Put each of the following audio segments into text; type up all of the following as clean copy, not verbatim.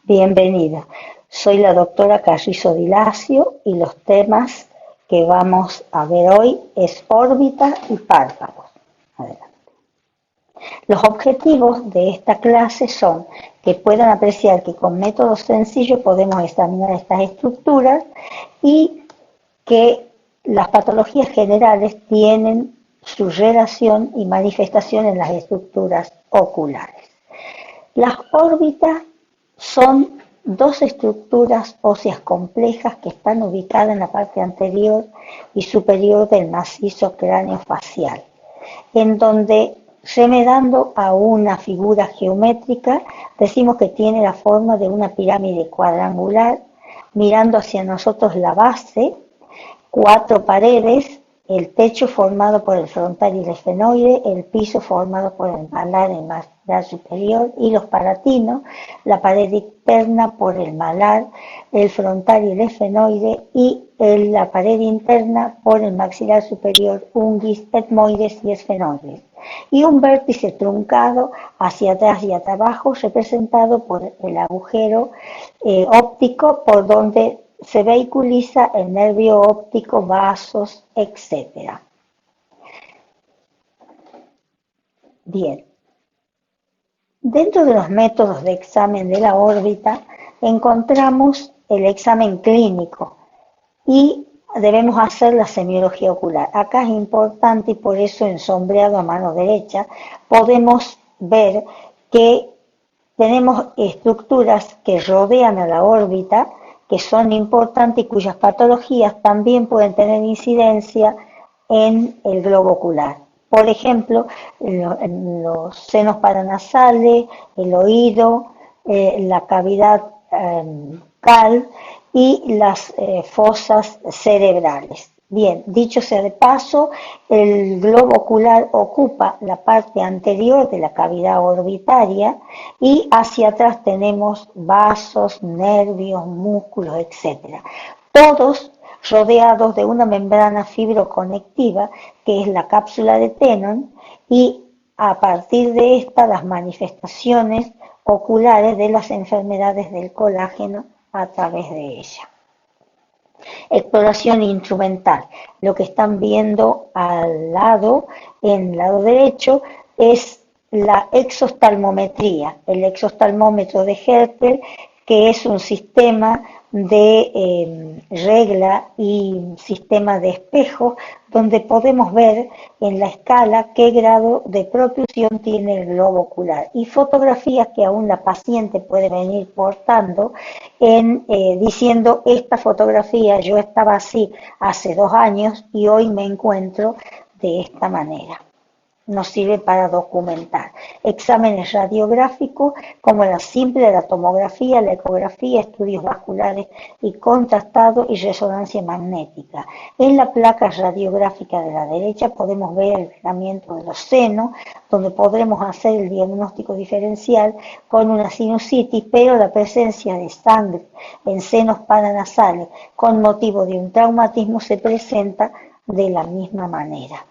Bienvenida. Soy la doctora Carrizo Di Lacio y los temas que vamos a ver hoy es órbita y párpados. Adelante. Los objetivos de esta clase son que puedan apreciar que con métodos sencillos podemos examinar estas estructuras y que las patologías generales tienen su relación y manifestación en las estructuras oculares. Las órbitas son dos estructuras óseas complejas que están ubicadas en la parte anterior y superior del macizo craneofacial, en donde, remedando a una figura geométrica, decimos que tiene la forma de una pirámide cuadrangular, mirando hacia nosotros la base, cuatro paredes, el techo formado por el frontal y el esfenoide, el piso formado por el malar, el maxilar superior y los palatinos, la pared interna por el malar, el frontal y el esfenoide y la pared interna por el maxilar superior, ungis, etmoides y esfenoides. Y un vértice truncado hacia atrás y hacia abajo representado por el agujero óptico por donde se vehiculiza el nervio óptico, vasos, etc. Bien, dentro de los métodos de examen de la órbita encontramos el examen clínico y debemos hacer la semiología ocular. Acá es importante y por eso en sombreado a mano derecha podemos ver que tenemos estructuras que rodean a la órbita, que son importantes y cuyas patologías también pueden tener incidencia en el globo ocular. Por ejemplo, los senos paranasales, el oído, la cavidad bucal y las fosas cerebrales. Bien, dicho sea de paso, el globo ocular ocupa la parte anterior de la cavidad orbitaria y hacia atrás tenemos vasos, nervios, músculos, etc. Todos rodeados de una membrana fibroconectiva que es la cápsula de Tenon y a partir de esta las manifestaciones oculares de las enfermedades del colágeno a través de ella. Exploración instrumental. Lo que están viendo al lado, en el lado derecho, es la exoftalmometría, el exoftalmómetro de Hertel, que es un sistema de regla y sistema de espejo donde podemos ver en la escala qué grado de protrusión tiene el globo ocular y fotografías que aún la paciente puede venir portando diciendo esta fotografía yo estaba así hace 2 años y hoy me encuentro de esta manera. Nos sirve para documentar. Exámenes radiográficos como la simple, la tomografía, la ecografía, estudios vasculares y contrastados y resonancia magnética. En la placa radiográfica de la derecha podemos ver el tratamiento de los senos, donde podremos hacer el diagnóstico diferencial con una sinusitis, pero la presencia de sangre en senos paranasales con motivo de un traumatismo se presenta de la misma manera.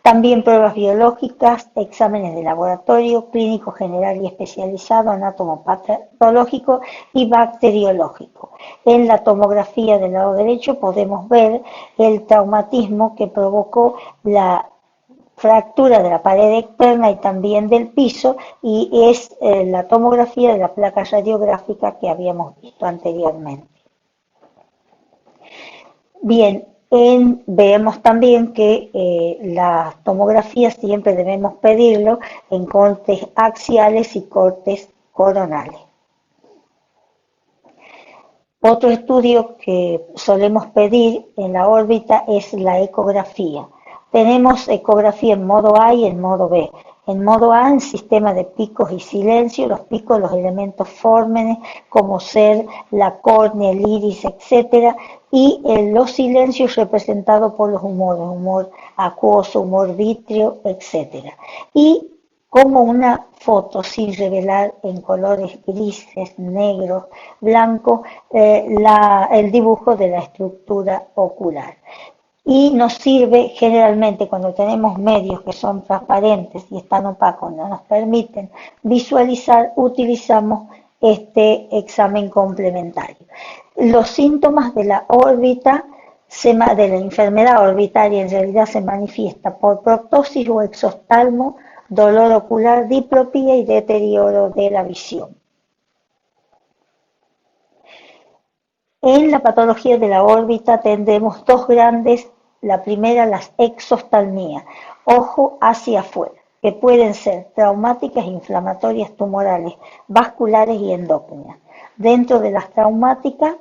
También pruebas biológicas, exámenes de laboratorio, clínico general y especializado, anatomopatológico y bacteriológico. En la tomografía del lado derecho podemos ver el traumatismo que provocó la fractura de la pared externa y también del piso y es la tomografía de la placa radiográfica que habíamos visto anteriormente. Bien, vemos también que las tomografías siempre debemos pedirlo en cortes axiales y cortes coronales. Otro estudio que solemos pedir en la órbita es la ecografía. Tenemos ecografía en modo A y en modo B. En modo A, en sistema de picos y silencio, los picos, los elementos fórmenes, como ser la córnea, el iris, etc. Y los silencios representados por los humores, humor acuoso, humor vítreo, etc. Y como una foto sin revelar en colores grises, negros, blancos, el dibujo de la estructura ocular. Y nos sirve generalmente cuando tenemos medios que son transparentes y están opacos, no nos permiten visualizar, utilizamos este examen complementario. Los síntomas de la órbita, de la enfermedad orbitaria, en realidad se manifiesta por proptosis o exoftalmo, dolor ocular, diplopía y deterioro de la visión. En la patología de la órbita tendremos dos grandes, la primera las exoftalmías, ojo hacia afuera, que pueden ser traumáticas, inflamatorias, tumorales, vasculares y endócrinas. Dentro de las traumáticas,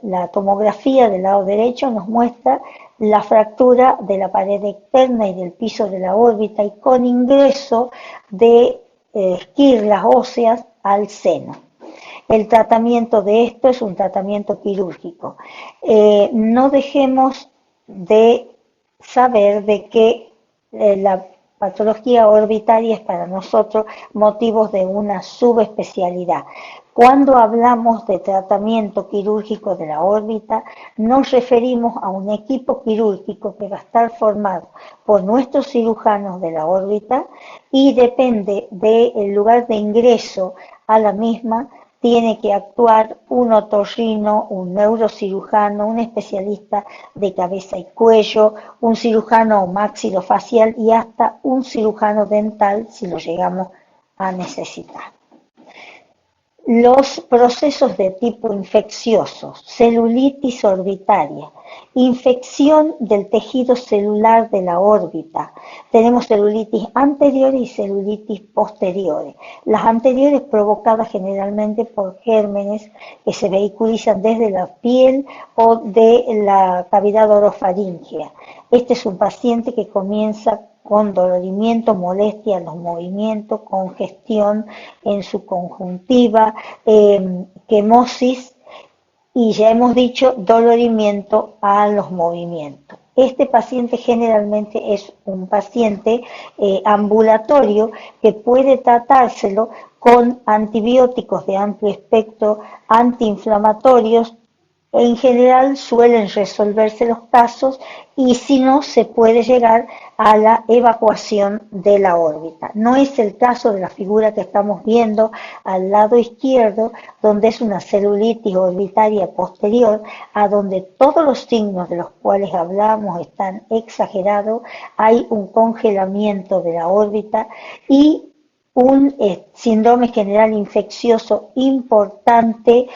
la tomografía del lado derecho nos muestra la fractura de la pared externa y del piso de la órbita y con ingreso de esquirlas óseas al seno. El tratamiento de esto es un tratamiento quirúrgico. No dejemos de saber de que la patología orbitaria es para nosotros motivos de una subespecialidad. Cuando hablamos de tratamiento quirúrgico de la órbita, nos referimos a un equipo quirúrgico que va a estar formado por nuestros cirujanos de la órbita y depende del lugar de ingreso a la misma. Tiene que actuar un otorrino, un neurocirujano, un especialista de cabeza y cuello, un cirujano maxilofacial y hasta un cirujano dental si lo llegamos a necesitar. Los procesos de tipo infeccioso, celulitis orbitaria, infección del tejido celular de la órbita. Tenemos celulitis anteriores y celulitis posteriores. Las anteriores provocadas generalmente por gérmenes que se vehiculizan desde la piel o de la cavidad orofaríngea. Este es un paciente que comienza con dolorimiento, molestia en los movimientos, congestión en su conjuntiva, quemosis y ya hemos dicho dolorimiento a los movimientos. Este paciente generalmente es un paciente ambulatorio que puede tratárselo con antibióticos de amplio espectro, antiinflamatorios. En general suelen resolverse los casos y si no se puede llegar a la evacuación de la órbita. No es el caso de la figura que estamos viendo al lado izquierdo, donde es una celulitis orbitaria posterior, a donde todos los signos de los cuales hablamos están exagerados, hay un congelamiento de la órbita y un síndrome general infeccioso importante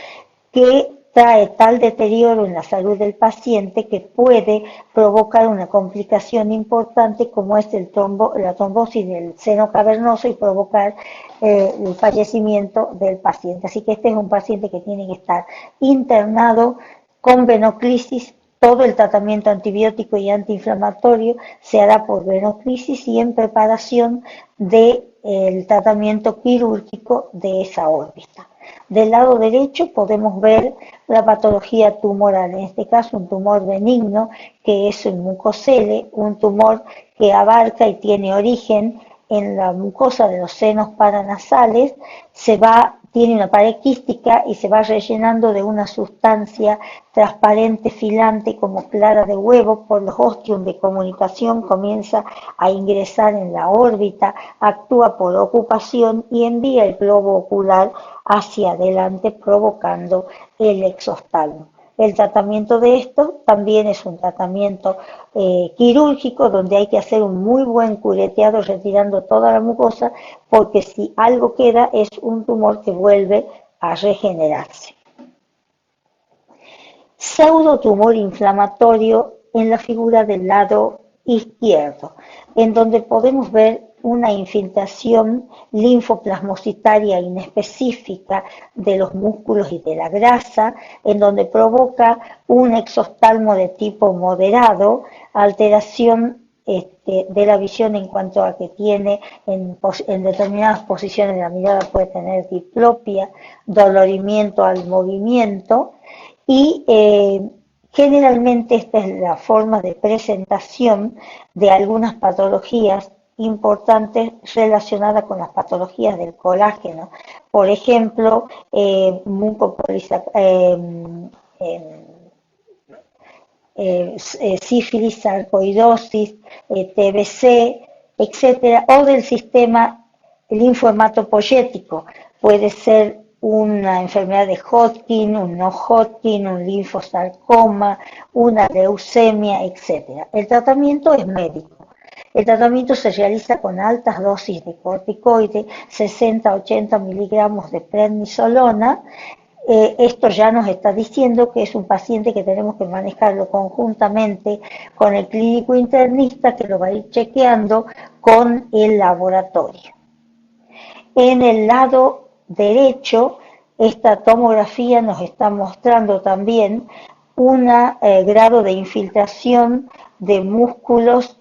que trae tal deterioro en la salud del paciente que puede provocar una complicación importante como es la trombosis del seno cavernoso y provocar el fallecimiento del paciente. Así que este es un paciente que tiene que estar internado con venoclisis. Todo el tratamiento antibiótico y antiinflamatorio se hará por venoclisis y en preparación del tratamiento quirúrgico de esa órbita. Del lado derecho podemos ver la patología tumoral, en este caso un tumor benigno que es el mucosele, un tumor que abarca y tiene origen en la mucosa de los senos paranasales, tiene una pared quística y se va rellenando de una sustancia transparente, filante, como clara de huevo, por los ostium de comunicación, comienza a ingresar en la órbita, actúa por ocupación y envía el globo ocular hacia adelante, provocando el exoftalmo. El tratamiento de esto también es un tratamiento quirúrgico donde hay que hacer un muy buen cureteado retirando toda la mucosa porque si algo queda es un tumor que vuelve a regenerarse. Pseudotumor inflamatorio en la figura del lado izquierdo, en donde podemos ver una infiltración linfoplasmocitaria inespecífica de los músculos y de la grasa, en donde provoca un exoftalmo de tipo moderado, alteración de la visión en cuanto a que tiene en determinadas posiciones de la mirada puede tener diplopia, dolorimiento al movimiento y generalmente esta es la forma de presentación de algunas patologías importantes relacionadas con las patologías del colágeno. Por ejemplo, sífilis, sarcoidosis, TBC, etcétera, o del sistema linfohematopoyético, puede ser una enfermedad de Hodgkin, un no Hodgkin, un linfosarcoma, una leucemia, etc. El tratamiento es médico. El tratamiento se realiza con altas dosis de corticoide, 60-80 miligramos de prednisolona. Esto ya nos está diciendo que es un paciente que tenemos que manejarlo conjuntamente con el clínico internista que lo va a ir chequeando con el laboratorio. En el lado derecho, esta tomografía nos está mostrando también un grado de infiltración de músculos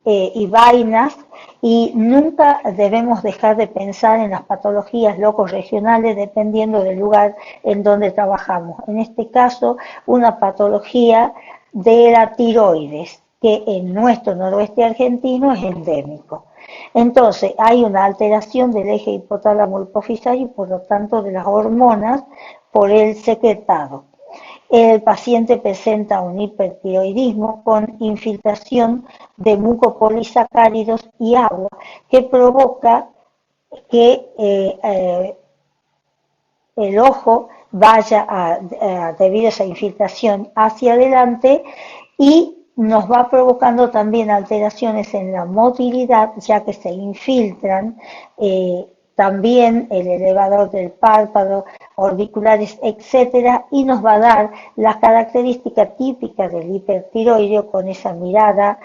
y vainas, y nunca debemos dejar de pensar en las patologías locorregionales dependiendo del lugar en donde trabajamos. En este caso, una patología de la tiroides, que en nuestro noroeste argentino es endémico. Entonces, hay una alteración del eje hipotálamo hipofisario y por lo tanto de las hormonas por el secretado. El paciente presenta un hipertiroidismo con infiltración de mucopolisacáridos y agua que provoca que el ojo vaya debido a esa infiltración hacia adelante y nos va provocando también alteraciones en la motilidad, ya que se infiltran también el elevador del párpado, orbiculares, etcétera, y nos va a dar las características típicas del hipertiroideo con esa mirada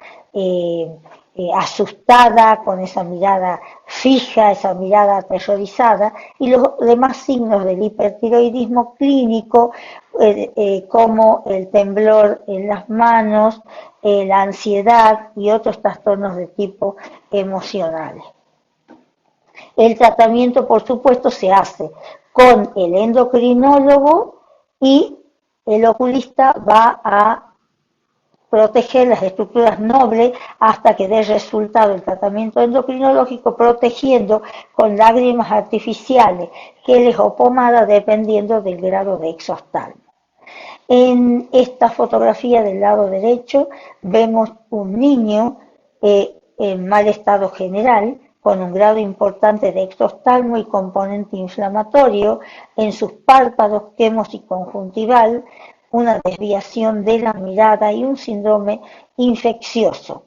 asustada, con esa mirada fija, esa mirada aterrorizada, y los demás signos del hipertiroidismo clínico, como el temblor en las manos, la ansiedad y otros trastornos de tipo emocional. El tratamiento, por supuesto, se hace con el endocrinólogo y el oculista va a proteger las estructuras nobles hasta que dé resultado el tratamiento endocrinológico, protegiendo con lágrimas artificiales, geles o pomada, dependiendo del grado de exoftalmo. En esta fotografía del lado derecho vemos un niño en mal estado general, con un grado importante de exoftalmo y componente inflamatorio en sus párpados, quemos y conjuntival, una desviación de la mirada y un síndrome infeccioso.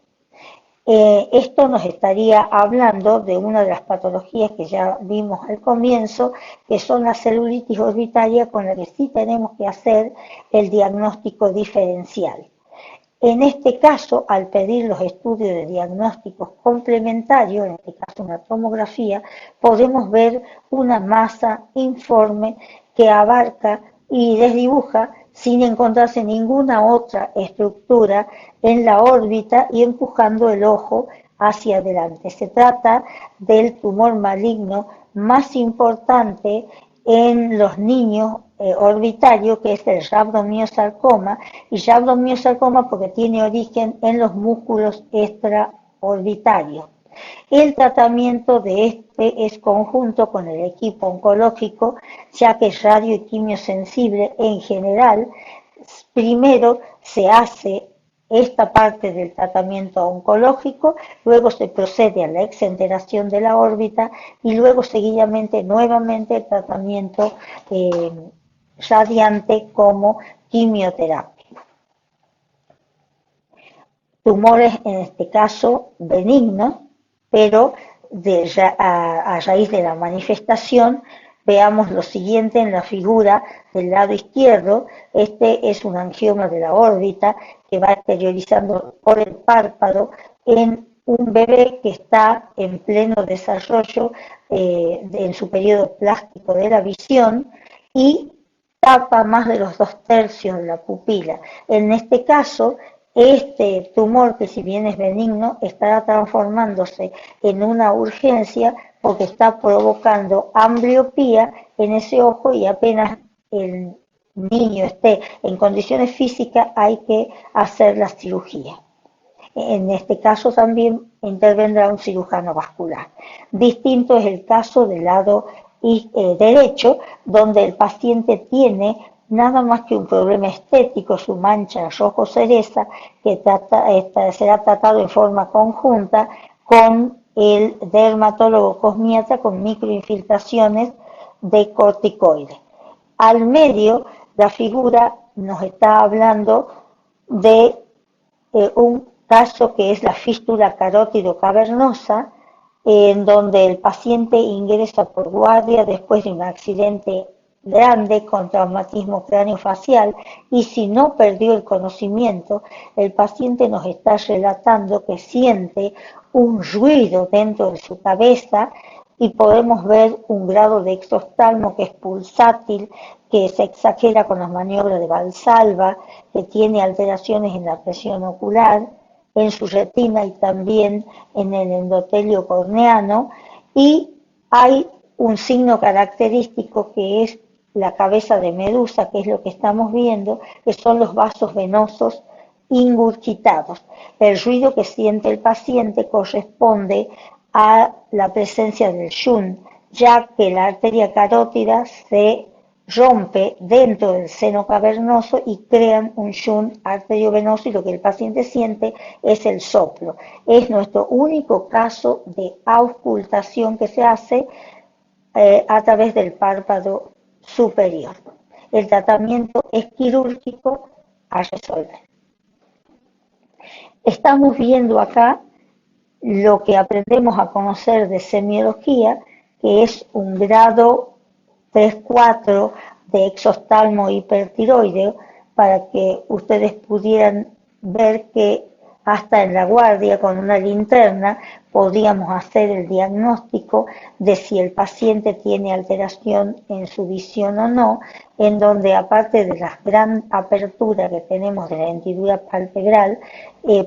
Esto nos estaría hablando de una de las patologías que ya vimos al comienzo, que son la celulitis orbitaria, con la que sí tenemos que hacer el diagnóstico diferencial. En este caso, al pedir los estudios de diagnósticos complementarios, en este caso una tomografía, podemos ver una masa informe que abarca y desdibuja sin encontrarse ninguna otra estructura en la órbita y empujando el ojo hacia adelante. Se trata del tumor maligno más importante en los niños orbitarios, que es el rhabdomyosarcoma, y rhabdomyosarcoma porque tiene origen en los músculos extraorbitarios. El tratamiento de este es conjunto con el equipo oncológico, ya que es radio y quimiosensible en general. Primero se hace esta parte del tratamiento oncológico, luego se procede a la exenteración de la órbita y luego seguidamente nuevamente el tratamiento radiante como quimioterapia. Tumores en este caso benignos, pero a raíz de la manifestación, veamos lo siguiente en la figura del lado izquierdo. Este es un angioma de la órbita que va exteriorizando por el párpado en un bebé que está en pleno desarrollo en su periodo plástico de la visión y tapa más de los 2/3 de la pupila. En este caso, este tumor, que si bien es benigno, estará transformándose en una urgencia porque está provocando ambliopía en ese ojo y apenas el niño esté en condiciones físicas hay que hacer la cirugía. En este caso también intervendrá un cirujano vascular. Distinto es el caso del lado derecho, donde el paciente tiene nada más que un problema estético, su mancha rojo cereza, que será tratado en forma conjunta con el dermatólogo cosmiatra con microinfiltraciones de corticoides. Al medio, la figura nos está hablando de un caso que es la fístula carótido cavernosa, en donde el paciente ingresa por guardia después de un accidente grande con traumatismo craneofacial, y si no perdió el conocimiento, el paciente nos está relatando que siente un ruido dentro de su cabeza y podemos ver un grado de exoftalmo que es pulsátil, que se exagera con las maniobras de Valsalva, que tiene alteraciones en la presión ocular, en su retina y también en el endotelio corneano, y hay un signo característico que es la cabeza de medusa, que es lo que estamos viendo, que son los vasos venosos ingurgitados. El ruido que siente el paciente corresponde a la presencia del shunt, ya que la arteria carótida se rompe dentro del seno cavernoso y crean un shunt arteriovenoso, y lo que el paciente siente es el soplo. Es nuestro único caso de auscultación que se hace a través del párpado superior. El tratamiento es quirúrgico a resolver. Estamos viendo acá lo que aprendemos a conocer de semiología, que es un grado 3-4 de exoftalmo hipertiroideo, para que ustedes pudieran ver que hasta en la guardia con una linterna podíamos hacer el diagnóstico de si el paciente tiene alteración en su visión o no, en donde aparte de la gran apertura que tenemos de la hendidura palpebral,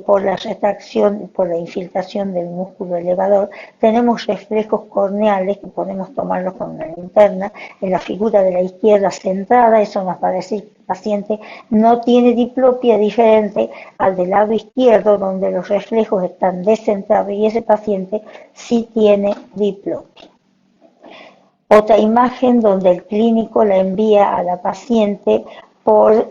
por la retracción, por la infiltración del músculo elevador, tenemos reflejos corneales que podemos tomarlos con una linterna. En la figura de la izquierda centrada, eso nos va a decir que el paciente no tiene diplopia, diferente al del lado izquierdo, donde los reflejos están descentrados y ese paciente sí tiene diplopia. Otra imagen donde el clínico la envía a la paciente por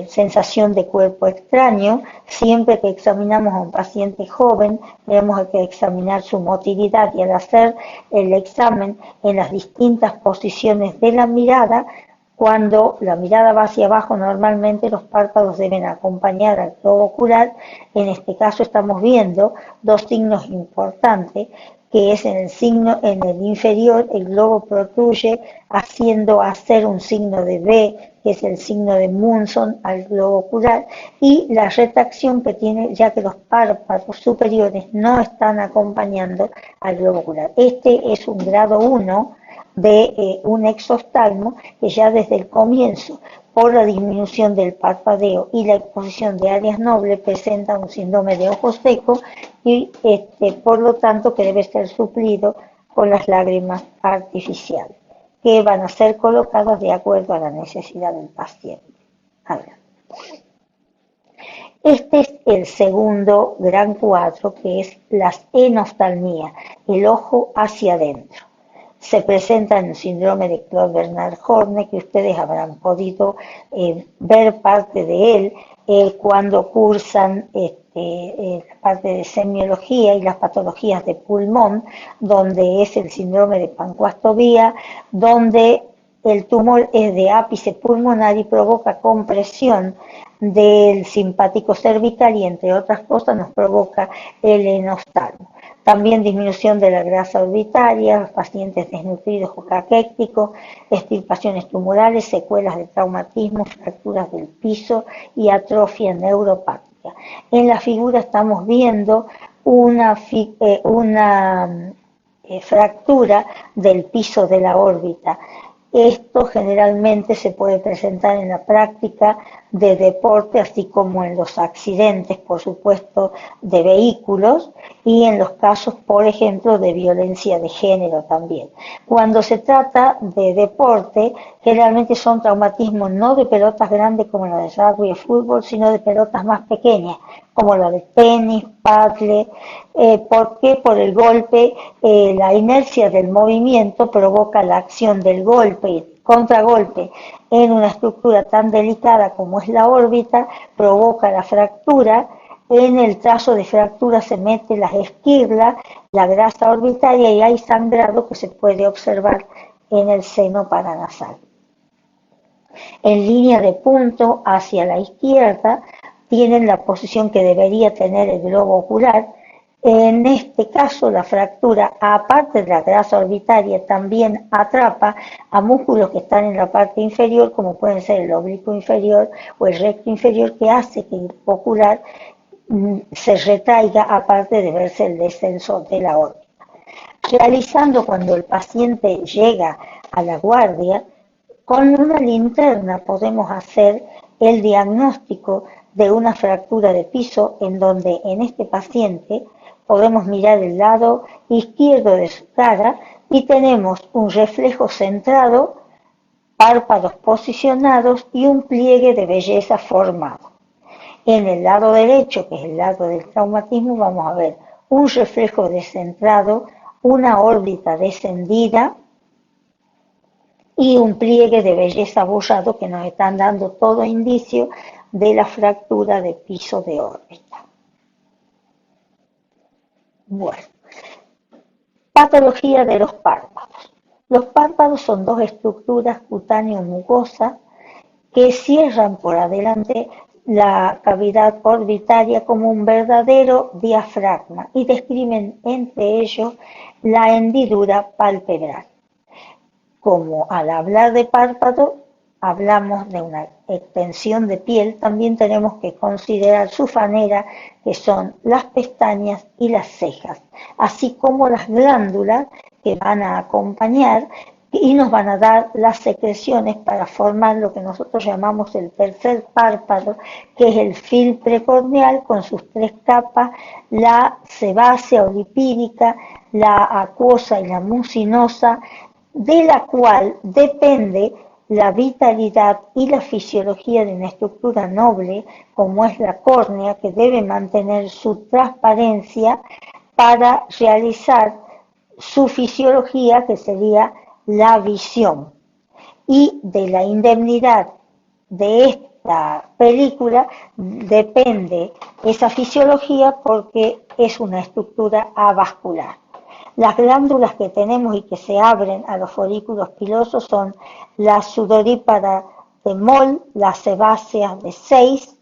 sensación de cuerpo extraño. Siempre que examinamos a un paciente joven, tenemos que examinar su motilidad, y al hacer el examen en las distintas posiciones de la mirada, cuando la mirada va hacia abajo, normalmente los párpados deben acompañar al globo ocular. En este caso estamos viendo dos signos importantes, que es en el inferior, el globo protruye haciendo hacer un signo de V, que es el signo de Munson al globo ocular, y la retracción que tiene, ya que los párpados superiores no están acompañando al globo ocular. Este es un grado 1 de un exoftalmo que ya desde el comienzo, por la disminución del parpadeo y la exposición de áreas nobles, presenta un síndrome de ojo seco, y por lo tanto que debe ser suplido con las lágrimas artificiales, que van a ser colocadas de acuerdo a la necesidad del paciente. Este es el segundo gran cuadro, que es la enoftalmía, el ojo hacia adentro. Se presenta en el síndrome de Claude Bernard Horne, que ustedes habrán podido ver parte de él cuando cursan la parte de semiología y las patologías de pulmón, donde es el síndrome de Pancoast-Tobía, donde el tumor es de ápice pulmonar y provoca compresión del simpático cervical y, entre otras cosas, nos provoca el enoftalmo. También disminución de la grasa orbitaria, pacientes desnutridos o caquécticos, extirpaciones tumorales, secuelas de traumatismo, fracturas del piso y atrofia neuropática. En la figura estamos viendo una fractura del piso de la órbita. Esto generalmente se puede presentar en la práctica de deporte, así como en los accidentes, por supuesto, de vehículos, y en los casos, por ejemplo, de violencia de género también. Cuando se trata de deporte, generalmente son traumatismos no de pelotas grandes como la de rugby o fútbol, sino de pelotas más pequeñas, como la de tenis, paddle. ¿Por qué? Por el golpe, la inercia del movimiento provoca la acción del golpe y contragolpe en una estructura tan delicada como es la órbita, provoca la fractura En el trazo de fractura se mete las esquirlas, la grasa orbitaria y hay sangrado que se puede observar en el seno paranasal. En línea de punto hacia la izquierda tienen la posición que debería tener el globo ocular. En este caso, la fractura, aparte de la grasa orbitaria, también atrapa a músculos que están en la parte inferior, como pueden ser el oblicuo inferior o el recto inferior, que hace que el ocular se retraiga, aparte de verse el descenso de la órbita. Realizando cuando el paciente llega a la guardia, con una linterna podemos hacer el diagnóstico de una fractura de piso, en donde en este paciente podemos mirar el lado izquierdo de su cara y tenemos un reflejo centrado, párpados posicionados y un pliegue de belleza formado. En el lado derecho, que es el lado del traumatismo, vamos a ver un reflejo descentrado, una órbita descendida y un pliegue de belleza borrado, que nos están dando todo indicio de la fractura de piso de órbita. Bueno, patología de los párpados. Los párpados son dos estructuras cutáneo-mugosas que cierran por adelante la cavidad orbitaria como un verdadero diafragma y describen entre ellos la hendidura palpebral. Como al hablar de párpado hablamos de una extensión de piel, también tenemos que considerar su fanera, que son las pestañas y las cejas, así como las glándulas que van a acompañar y nos van a dar las secreciones para formar lo que nosotros llamamos el tercer párpado, que es el fil precorneal con sus tres capas, la sebácea o lipídica, la acuosa y la mucinosa, de la cual depende la vitalidad y la fisiología de una estructura noble, como es la córnea, que debe mantener su transparencia para realizar su fisiología, que sería la visión. Y de la indemnidad de esta película depende esa fisiología, porque es una estructura avascular. Las glándulas que tenemos y que se abren a los folículos pilosos son la sudorípara de Moll, las sebáceas de Sayce,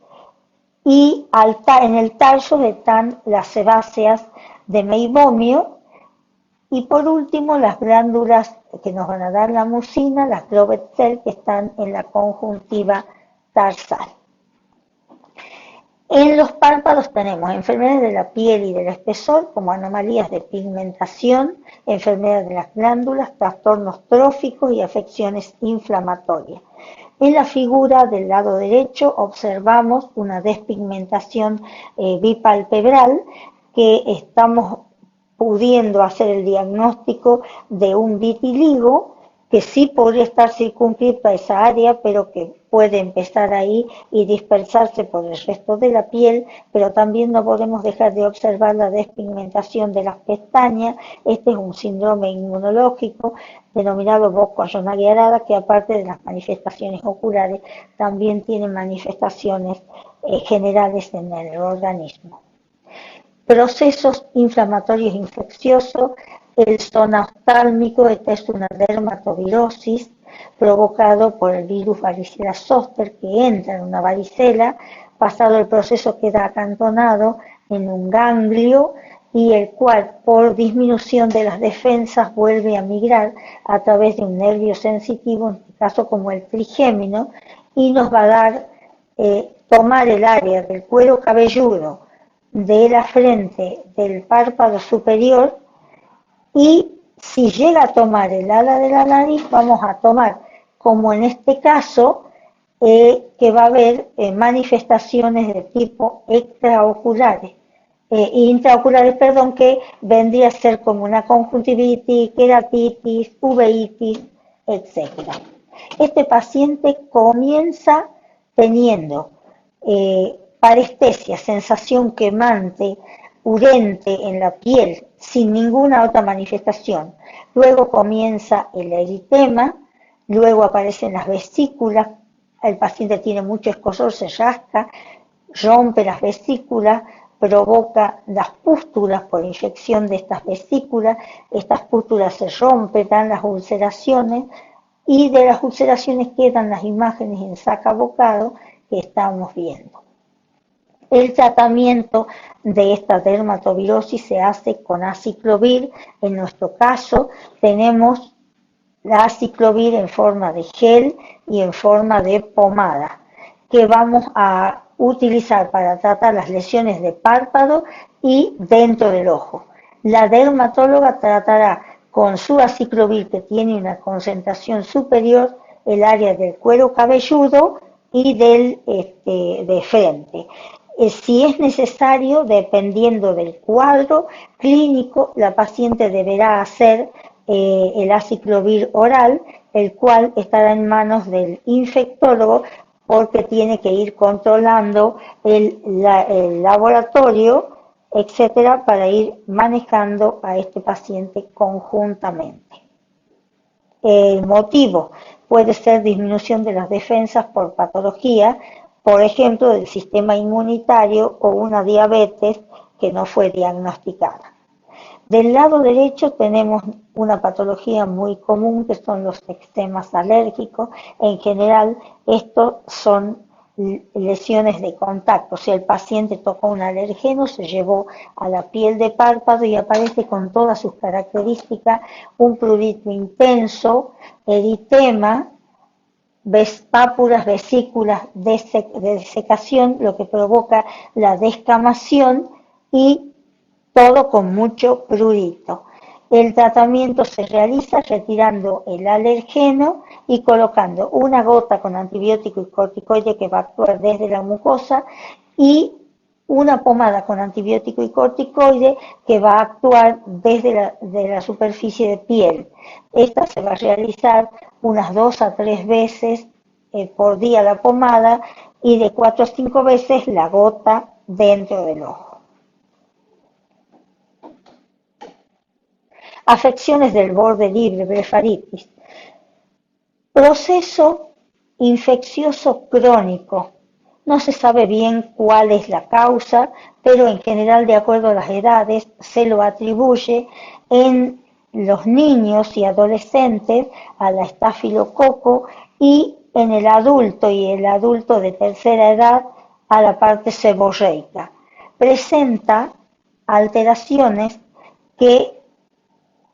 y en el tarso están las sebáceas de Meibomio, y por último las glándulas que nos van a dar la mucina, las Glovet cell, que están en la conjuntiva tarsal. En los párpados tenemos enfermedades de la piel y del espesor, como anomalías de pigmentación, enfermedades de las glándulas, trastornos tróficos y afecciones inflamatorias. En la figura del lado derecho observamos una despigmentación bipalpebral, que estamos pudiendo hacer el diagnóstico de un vitiligo, que sí podría estar circunscrito a esa área, pero que puede empezar ahí y dispersarse por el resto de la piel, pero también no podemos dejar de observar la despigmentación de las pestañas. Este es un síndrome inmunológico denominado Bosco-Ayonari Arada, que aparte de las manifestaciones oculares, también tiene manifestaciones generales en el organismo. Procesos inflamatorios infecciosos, el zona oftálmico, esta es una dermatovirosis provocado por el virus varicela zoster, que entra en una varicela, pasado el proceso queda acantonado en un ganglio, y el cual por disminución de las defensas vuelve a migrar a través de un nervio sensitivo, en este caso como el trigémino, y nos va a dar tomar el área del cuero cabelludo, de la frente, del párpado superior, y si llega a tomar el ala de la nariz, vamos a tomar, como en este caso, que va a haber manifestaciones de tipo intraoculares, que vendría a ser como una conjuntivitis, queratitis, uveitis, etc. Este paciente comienza teniendo parestesia, sensación quemante, urente en la piel, sin ninguna otra manifestación. Luego comienza el eritema, luego aparecen las vesículas, el paciente tiene mucho escozor, se rasca, rompe las vesículas, provoca las pústulas por infección de estas pústulas se rompen, dan las ulceraciones y de las ulceraciones quedan las imágenes en sacabocado que estamos viendo. El tratamiento de esta dermatovirosis se hace con aciclovir. En nuestro caso tenemos la aciclovir en forma de gel y en forma de pomada que vamos a utilizar para tratar las lesiones de párpado y dentro del ojo. La dermatóloga tratará con su aciclovir, que tiene una concentración superior, el área del cuero cabelludo y de frente. Si es necesario, dependiendo del cuadro clínico, la paciente deberá hacer el aciclovir oral, el cual estará en manos del infectólogo porque tiene que ir controlando el laboratorio, etcétera, para ir manejando a este paciente conjuntamente. El motivo puede ser disminución de las defensas por patología, por ejemplo, del sistema inmunitario o una diabetes que no fue diagnosticada. Del lado derecho tenemos una patología muy común que son los eczemas alérgicos. En general, estos son lesiones de contacto. Si el paciente tocó un alergeno, se llevó a la piel de párpado y aparece con todas sus características, un prurito intenso, eritema, pápulas, vesículas de desecación, lo que provoca la descamación y todo con mucho prurito. El tratamiento se realiza retirando el alergeno y colocando una gota con antibiótico y corticoide que va a actuar desde la mucosa y una pomada con antibiótico y corticoide que va a actuar desde la superficie de piel. Esta se va a realizar unas 2 a 3 veces por día la pomada y de 4 a 5 veces la gota dentro del ojo. Afecciones del borde libre, blefaritis. Proceso infeccioso crónico. No se sabe bien cuál es la causa, pero en general, de acuerdo a las edades, se lo atribuye en los niños y adolescentes a la estafilococo y en el adulto y el adulto de tercera edad a la parte seborreica. Presenta alteraciones que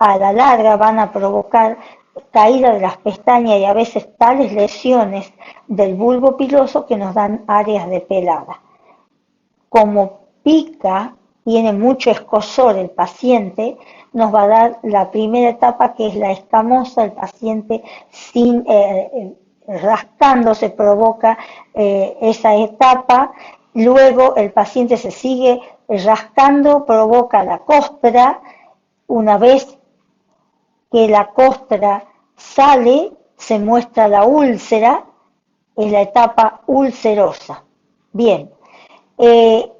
a la larga van a provocar caída de las pestañas y a veces tales lesiones del bulbo piloso que nos dan áreas de pelada. Como pica, tiene mucho escozor el paciente, nos va a dar la primera etapa que es la escamosa, el paciente sin rascándose provoca esa etapa, luego el paciente se sigue rascando, provoca la costra, una vez que la costra sale, se muestra la úlcera, es la etapa ulcerosa. Bien, ¿qué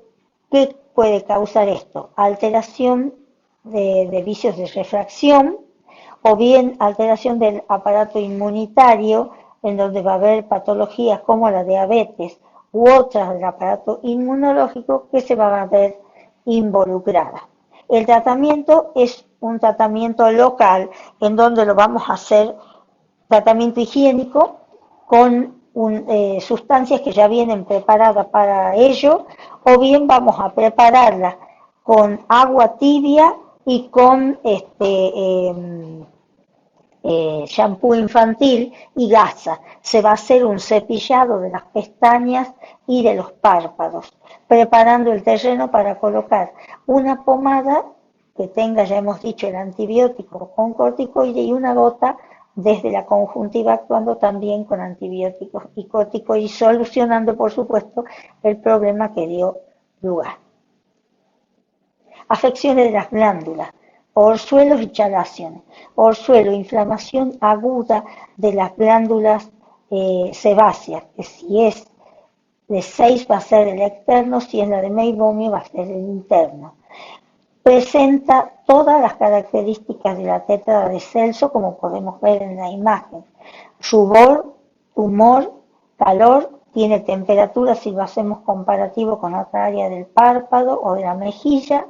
puede causar esto? Alteración de vicios de refracción o bien alteración del aparato inmunitario, en donde va a haber patologías como la diabetes u otras del aparato inmunológico que se van a ver involucradas. El tratamiento es un tratamiento local en donde lo vamos a hacer tratamiento higiénico con sustancias que ya vienen preparadas para ello, o bien vamos a prepararla con agua tibia y con shampoo infantil y gasa. Se va a hacer un cepillado de las pestañas y de los párpados, preparando el terreno para colocar una pomada que tenga, ya hemos dicho, el antibiótico con corticoide y una gota desde la conjuntiva actuando también con antibióticos y corticoides, solucionando, por supuesto, el problema que dio lugar. Afecciones de las glándulas, orzuelos y chalaciones. Orzuelo, inflamación aguda de las glándulas sebáceas, que si es de 6 va a ser el externo, si es la de Meibomius va a ser el interno. Presenta todas las características de la tétrada de Celso, como podemos ver en la imagen: rubor, tumor, calor tiene temperatura si lo hacemos comparativo con otra área del párpado o de la mejilla,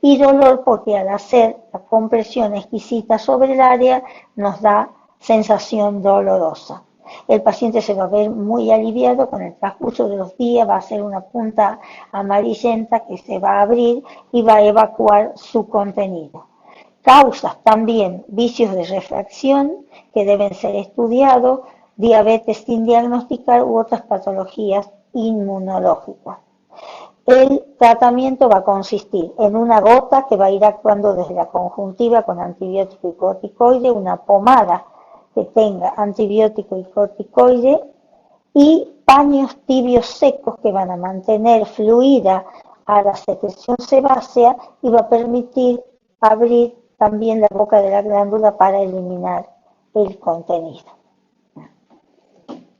y dolor porque al hacer la compresión exquisita sobre el área nos da sensación dolorosa. El paciente se va a ver muy aliviado con el transcurso de los días, va a ser una punta amarillenta que se va a abrir y va a evacuar su contenido. Causas también vicios de refracción que deben ser estudiados, diabetes sin diagnosticar u otras patologías inmunológicas. El tratamiento va a consistir en una gota que va a ir actuando desde la conjuntiva con antibiótico y corticoide, una pomada que tenga antibiótico y corticoide y paños tibios secos que van a mantener fluida a la secreción sebácea y va a permitir abrir también la boca de la glándula para eliminar el contenido.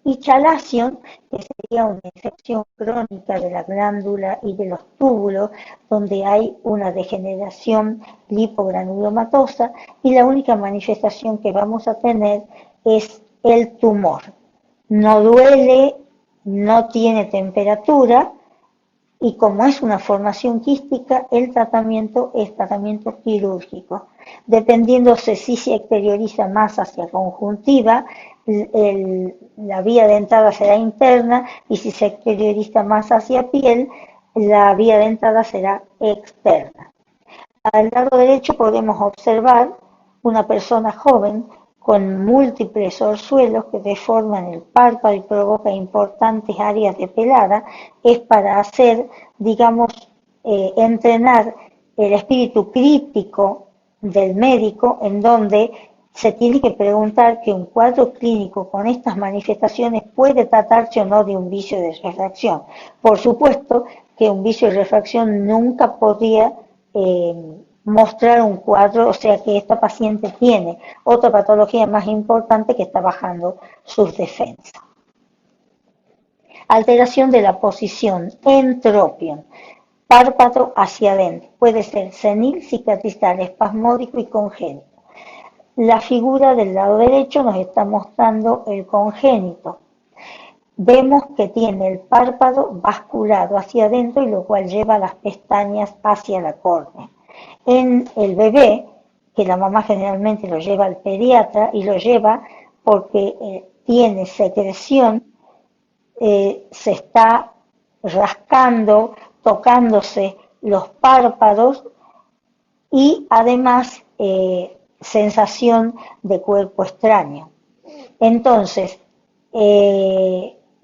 Y chalación, que sería una infección crónica de la glándula y de los túbulos, donde hay una degeneración lipogranulomatosa y la única manifestación que vamos a tener es el tumor. No duele, no tiene temperatura y como es una formación quística, el tratamiento es tratamiento quirúrgico. Dependiéndose si se exterioriza más hacia conjuntiva, la vía de entrada será interna y si se exterioriza más hacia piel, la vía de entrada será externa. Al lado derecho podemos observar una persona joven con múltiples orzuelos que deforman el párpado y provoca importantes áreas de pelada, es para hacer, digamos, entrenar el espíritu crítico del médico, en donde se tiene que preguntar que un cuadro clínico con estas manifestaciones puede tratarse o no de un vicio de refracción. Por supuesto que un vicio de refracción nunca podría mostrar un cuadro, o sea que esta paciente tiene otra patología más importante que está bajando sus defensas. Alteración de la posición, entropión, párpado hacia adentro, puede ser senil, cicatrizal, espasmódico y congénito. La figura del lado derecho nos está mostrando el congénito. Vemos que tiene el párpado basculado hacia adentro y lo cual lleva las pestañas hacia la córnea. En el bebé, que la mamá generalmente lo lleva al pediatra y lo lleva porque tiene secreción, se está rascando, tocándose los párpados y además sensación de cuerpo extraño. Entonces,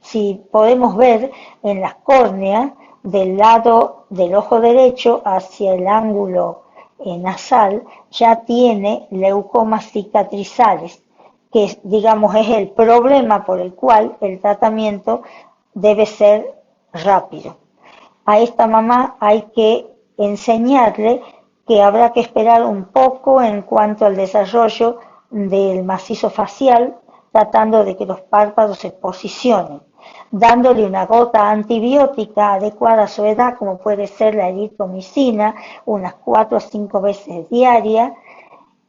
si podemos ver en las córneas del lado del ojo derecho hacia el ángulo nasal, ya tiene leucomas cicatrizales, que digamos es el problema por el cual el tratamiento debe ser rápido. A esta mamá hay que enseñarle que habrá que esperar un poco en cuanto al desarrollo del macizo facial, tratando de que los párpados se posicionen, dándole una gota antibiótica adecuada a su edad, como puede ser la eritromicina, unas 4 a 5 veces diarias,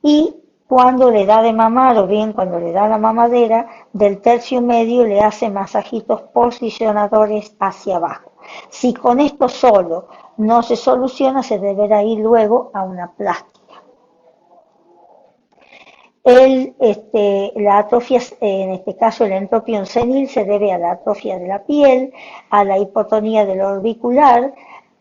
y cuando le da de mamar o bien cuando le da la mamadera, del tercio medio le hace masajitos posicionadores hacia abajo. Si con esto solo no se soluciona, se deberá ir luego a una plástica. La atrofia, en este caso el entropión senil, se debe a la atrofia de la piel, a la hipotonía del orbicular,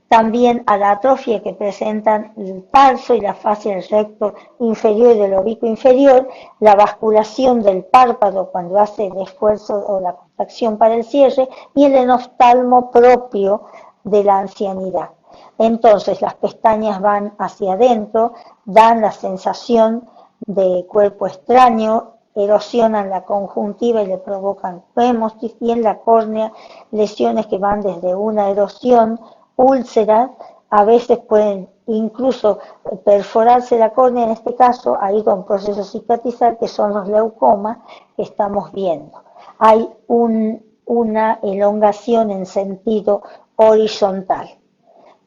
también a la atrofia que presentan el tarso y la fascia del recto inferior y del oblicuo inferior, la basculación del párpado cuando hace el esfuerzo o la contracción para el cierre y el enoftalmo propio de la ancianidad. Entonces las pestañas van hacia adentro, dan la sensación de cuerpo extraño, erosionan la conjuntiva y le provocan hémosis, y en la córnea lesiones que van desde una erosión, úlceras, a veces pueden incluso perforarse la córnea, en este caso ha ido a un proceso cicatrizal que son los leucomas que estamos viendo. Hay una elongación en sentido horizontal.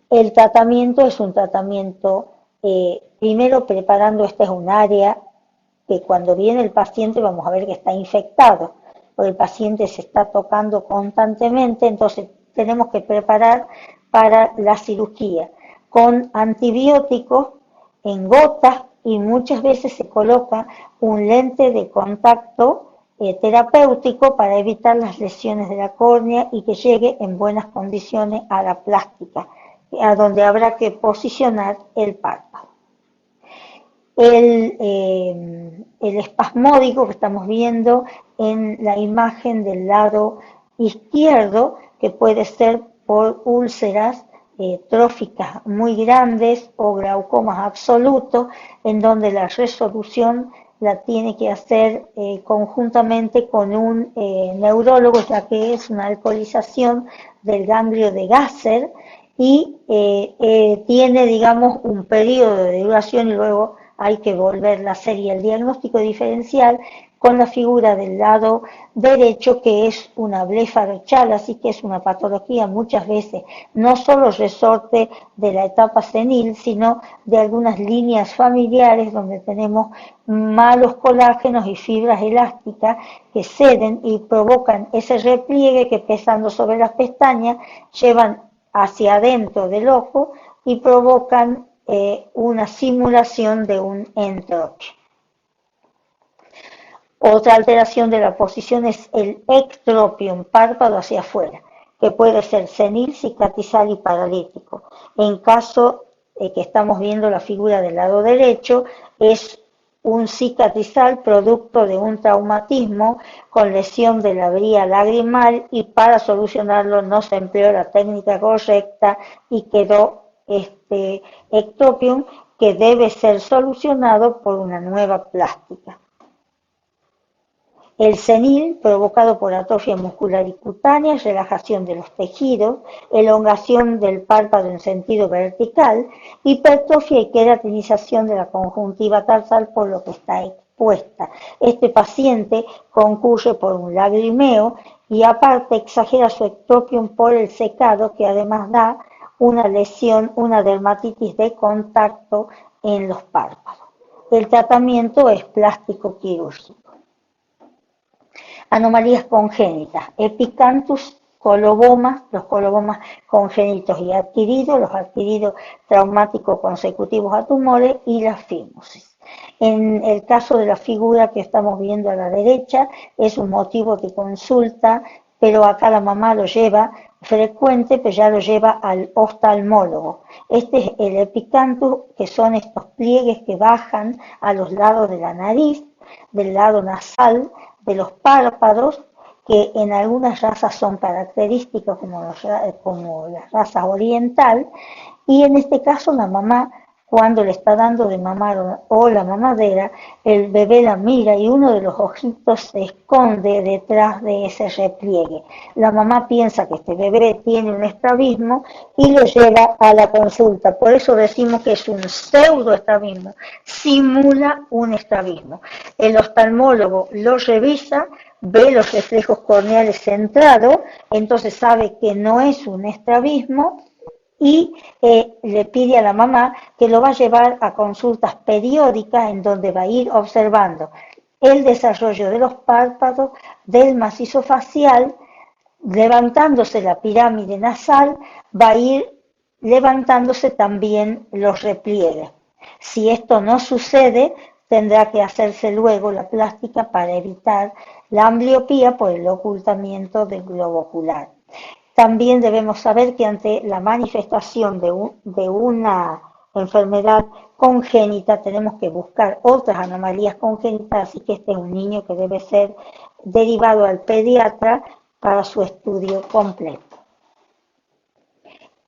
El tratamiento es un tratamiento, primero preparando, esta es un área que cuando viene el paciente vamos a ver que está infectado. porque el paciente se está tocando constantemente, entonces tenemos que preparar para la cirugía con antibióticos en gotas y muchas veces se coloca un lente de contacto terapéutico para evitar las lesiones de la córnea y que llegue en buenas condiciones a la plástica, a donde habrá que posicionar el párpado. El espasmódico que estamos viendo en la imagen del lado izquierdo, que puede ser por úlceras tróficas muy grandes o glaucomas absolutos, en donde la resolución la tiene que hacer conjuntamente con un neurólogo, ya que es una alcoholización del ganglio de Gasser y tiene, digamos, un periodo de duración y luego hay que volverla a hacer. Y el diagnóstico diferencial con la figura del lado derecho, que es una blefarochal, que es una patología muchas veces no solo resorte de la etapa senil, sino de algunas líneas familiares donde tenemos malos colágenos y fibras elásticas que ceden y provocan ese repliegue que, pesando sobre las pestañas, llevan hacia adentro del ojo y provocan una simulación de un entropio. Otra alteración de la posición es el ectropium, párpado hacia afuera, que puede ser senil, cicatrizal y paralítico. En caso que estamos viendo la figura del lado derecho, es un cicatrizal producto de un traumatismo con lesión de la vía lagrimal, y para solucionarlo no se empleó la técnica correcta y quedó este ectropium, que debe ser solucionado por una nueva plástica. El senil, provocado por atrofia muscular y cutánea, relajación de los tejidos, elongación del párpado en sentido vertical, hipertrofia y queratinización de la conjuntiva tarsal por lo que está expuesta. Este paciente concurre por un lagrimeo y aparte exagera su ectropium por el secado, que además da una lesión, una dermatitis de contacto en los párpados. El tratamiento es plástico quirúrgico. Anomalías congénitas, epicanthus, colobomas, los colobomas congénitos y adquiridos, los adquiridos traumáticos consecutivos a tumores, y la fimosis. En el caso de la figura que estamos viendo a la derecha, es un motivo de consulta, pero acá la mamá lo lleva frecuente, pero ya lo lleva al oftalmólogo. Este es el epicanthus, que son estos pliegues que bajan a los lados de la nariz, del lado nasal, de los párpados, que en algunas razas son característicos como la raza oriental, y en este caso la mamá, cuando le está dando de mamar o la mamadera, el bebé la mira y uno de los ojitos se esconde detrás de ese repliegue. La mamá piensa que este bebé tiene un estrabismo y lo lleva a la consulta. Por eso decimos que es un pseudoestrabismo, simula un estrabismo. El oftalmólogo lo revisa, ve los reflejos corneales centrados, entonces sabe que no es un estrabismo y le pide a la mamá que lo va a llevar a consultas periódicas en donde va a ir observando el desarrollo de los párpados, del macizo facial, levantándose la pirámide nasal, va a ir levantándose también los repliegues. Si esto no sucede, tendrá que hacerse luego la plástica para evitar la ambliopía por el ocultamiento del globo ocular. También debemos saber que ante la manifestación de una enfermedad congénita tenemos que buscar otras anomalías congénitas, así que este es un niño que debe ser derivado al pediatra para su estudio completo.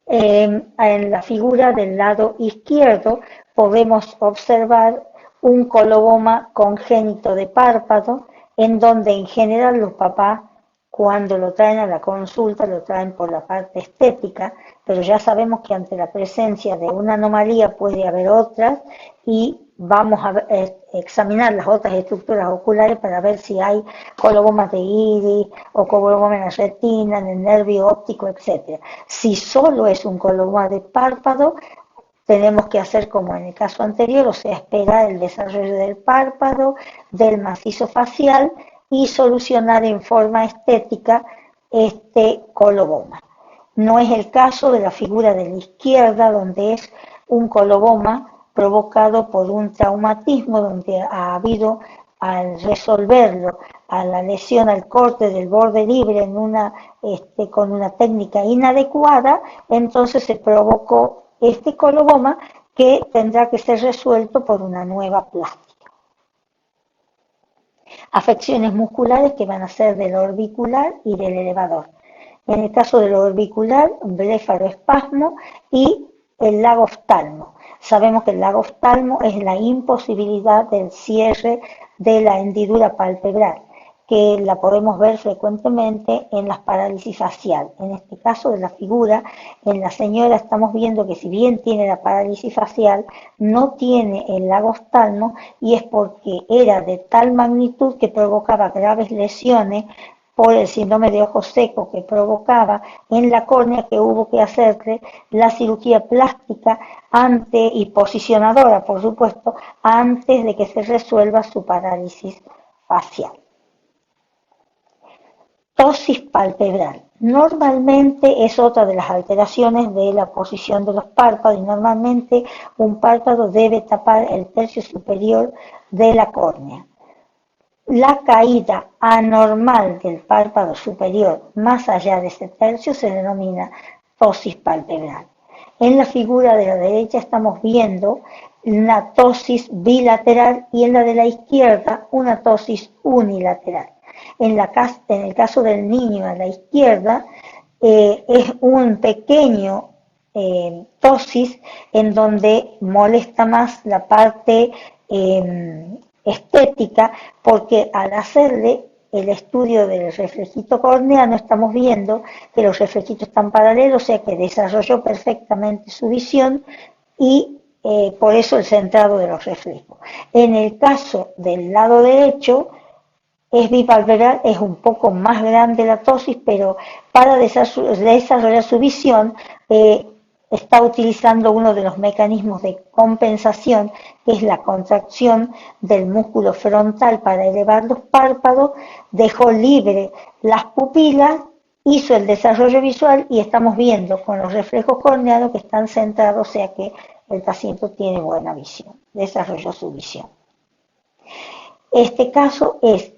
En la figura del lado izquierdo podemos observar un coloboma congénito de párpado, en donde en general los papás, cuando lo traen a la consulta, lo traen por la parte estética, pero ya sabemos que ante la presencia de una anomalía puede haber otras, y vamos a examinar las otras estructuras oculares para ver si hay colobomas de iris o colobomas en la retina, en el nervio óptico, etc. Si solo es un coloboma de párpado, tenemos que hacer como en el caso anterior, o sea, esperar el desarrollo del párpado, del macizo facial, y solucionar en forma estética este coloboma. No es el caso de la figura de la izquierda, donde es un coloboma provocado por un traumatismo, donde ha habido, al resolverlo, a la lesión, al corte del borde libre con una técnica inadecuada, entonces se provocó este coloboma que tendrá que ser resuelto por una nueva plástica. Afecciones musculares que van a ser del orbicular y del elevador. En el caso del orbicular, blefaroespasmo y el lagoftalmo. Sabemos que el lagoftalmo es la imposibilidad del cierre de la hendidura palpebral, que la podemos ver frecuentemente en las parálisis facial. En este caso de la figura, en la señora estamos viendo que si bien tiene la parálisis facial, no tiene el lagoftalmo y es porque era de tal magnitud que provocaba graves lesiones por el síndrome de ojo seco que provocaba en la córnea, que hubo que hacerle la cirugía plástica antes y posicionadora, por supuesto, antes de que se resuelva su parálisis facial. Ptosis palpebral. Normalmente es otra de las alteraciones de la posición de los párpados y normalmente un párpado debe tapar el tercio superior de la córnea. La caída anormal del párpado superior más allá de ese tercio se denomina ptosis palpebral. En la figura de la derecha estamos viendo una ptosis bilateral y en la de la izquierda una ptosis unilateral. En el caso del niño a la izquierda es un pequeño ptosis en donde molesta más la parte estética, porque al hacerle el estudio del reflejito corneano estamos viendo que los reflejitos están paralelos, o sea que desarrolló perfectamente su visión y por eso el centrado de los reflejos. En el caso del lado derecho es bipalpebral, es un poco más grande la ptosis, pero para desarrollar su visión está utilizando uno de los mecanismos de compensación, que es la contracción del músculo frontal para elevar los párpados, dejó libre las pupilas, hizo el desarrollo visual y estamos viendo con los reflejos corneanos que están centrados, o sea que el paciente tiene buena visión, desarrolló su visión. Este caso es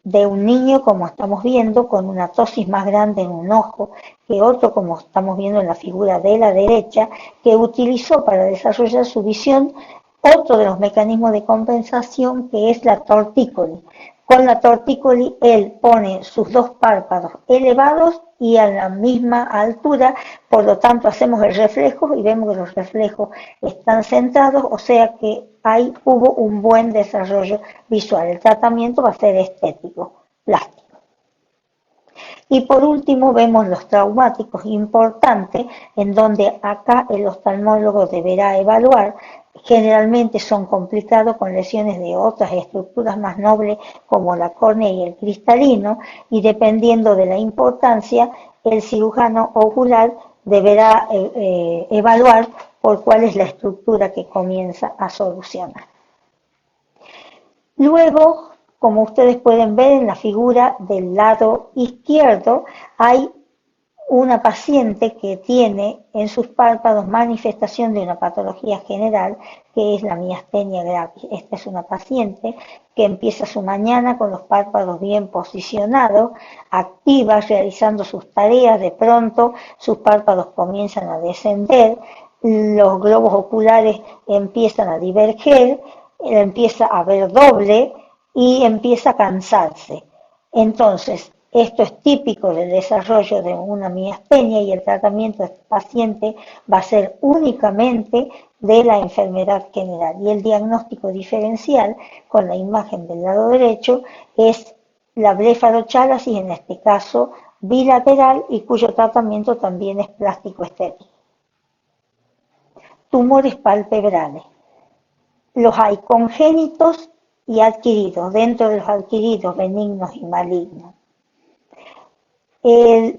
de un niño, como estamos viendo, con una ptosis más grande en un ojo que otro, como estamos viendo en la figura de la derecha, que utilizó para desarrollar su visión otro de los mecanismos de compensación, que es la tortícoli. Con la tortícoli él pone sus dos párpados elevados y a la misma altura, por lo tanto hacemos el reflejo y vemos que los reflejos están centrados, o sea que ahí hubo un buen desarrollo visual. El tratamiento va a ser estético, plástico. Y por último vemos los traumáticos importantes, en donde acá el oftalmólogo deberá evaluar. Generalmente son complicados con lesiones de otras estructuras más nobles como la córnea y el cristalino, y dependiendo de la importancia, el cirujano ocular deberá evaluar por cuál es la estructura que comienza a solucionar. Luego, como ustedes pueden ver en la figura del lado izquierdo, hay una paciente que tiene en sus párpados manifestación de una patología general, que es la miastenia gravis. Esta es una paciente que empieza su mañana con los párpados bien posicionados, activa, realizando sus tareas. De pronto sus párpados comienzan a descender, los globos oculares empiezan a diverger, empieza a ver doble y empieza a cansarse. Entonces, esto es típico del desarrollo de una miastenia y el tratamiento de este paciente va a ser únicamente de la enfermedad general. Y el diagnóstico diferencial con la imagen del lado derecho es la blefarochalasis, en este caso bilateral, y cuyo tratamiento también es plástico estético. Tumores palpebrales. Los hay congénitos y adquiridos, dentro de los adquiridos benignos y malignos.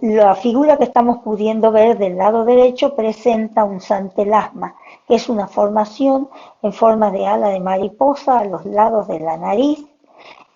La figura que estamos pudiendo ver del lado derecho presenta un santelasma, que es una formación en forma de ala de mariposa a los lados de la nariz,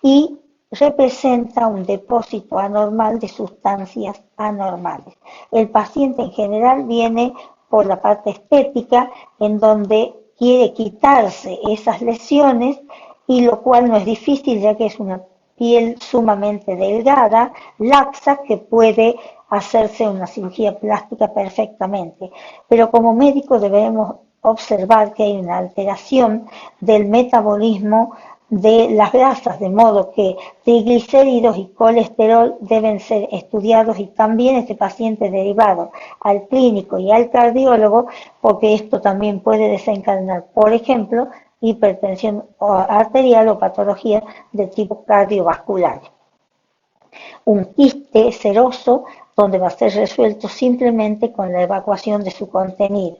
y representa un depósito anormal de sustancias anormales. El paciente en general viene por la parte estética, en donde quiere quitarse esas lesiones, y lo cual no es difícil, ya que es una piel sumamente delgada, laxa, que puede hacerse una cirugía plástica perfectamente. Pero como médico debemos observar que hay una alteración del metabolismo de las grasas, de modo que triglicéridos y colesterol deben ser estudiados, y también este paciente derivado al clínico y al cardiólogo, porque esto también puede desencadenar, por ejemplo, hipertensión arterial o patologías de tipo cardiovascular. Un quiste seroso donde va a ser resuelto simplemente con la evacuación de su contenido.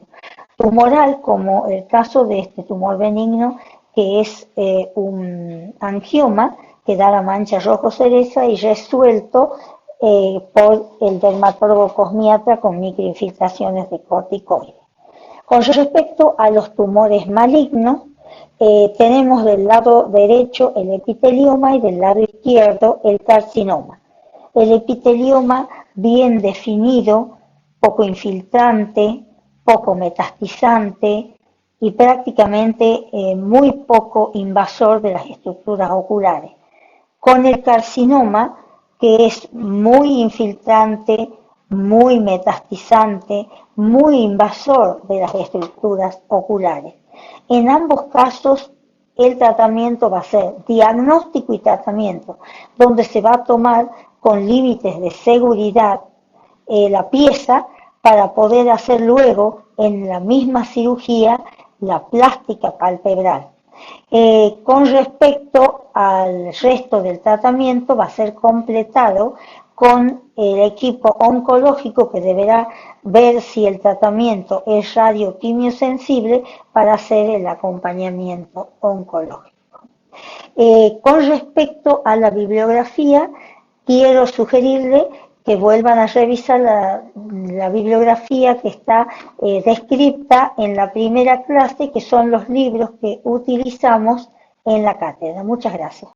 Tumoral, como el caso de este tumor benigno, que es un angioma que da la mancha rojo cereza y resuelto por el dermatólogo cosmiatra con microinfiltraciones de corticoides. Con respecto a los tumores malignos, tenemos del lado derecho el epitelioma y del lado izquierdo el carcinoma. El epitelioma bien definido, poco infiltrante, poco metastizante y prácticamente muy poco invasor de las estructuras oculares. Con el carcinoma, que es muy infiltrante, muy metastizante, muy invasor de las estructuras oculares. En ambos casos, el tratamiento va a ser diagnóstico y tratamiento, donde se va a tomar con límites de seguridad la pieza para poder hacer luego en la misma cirugía la plástica palpebral. Con respecto al resto del tratamiento, va a ser completado con el equipo oncológico, que deberá ver si el tratamiento es radioquimiosensible para hacer el acompañamiento oncológico. Con respecto a la bibliografía, quiero sugerirle que vuelvan a revisar la bibliografía que está descrita en la primera clase, que son los libros que utilizamos en la cátedra. Muchas gracias.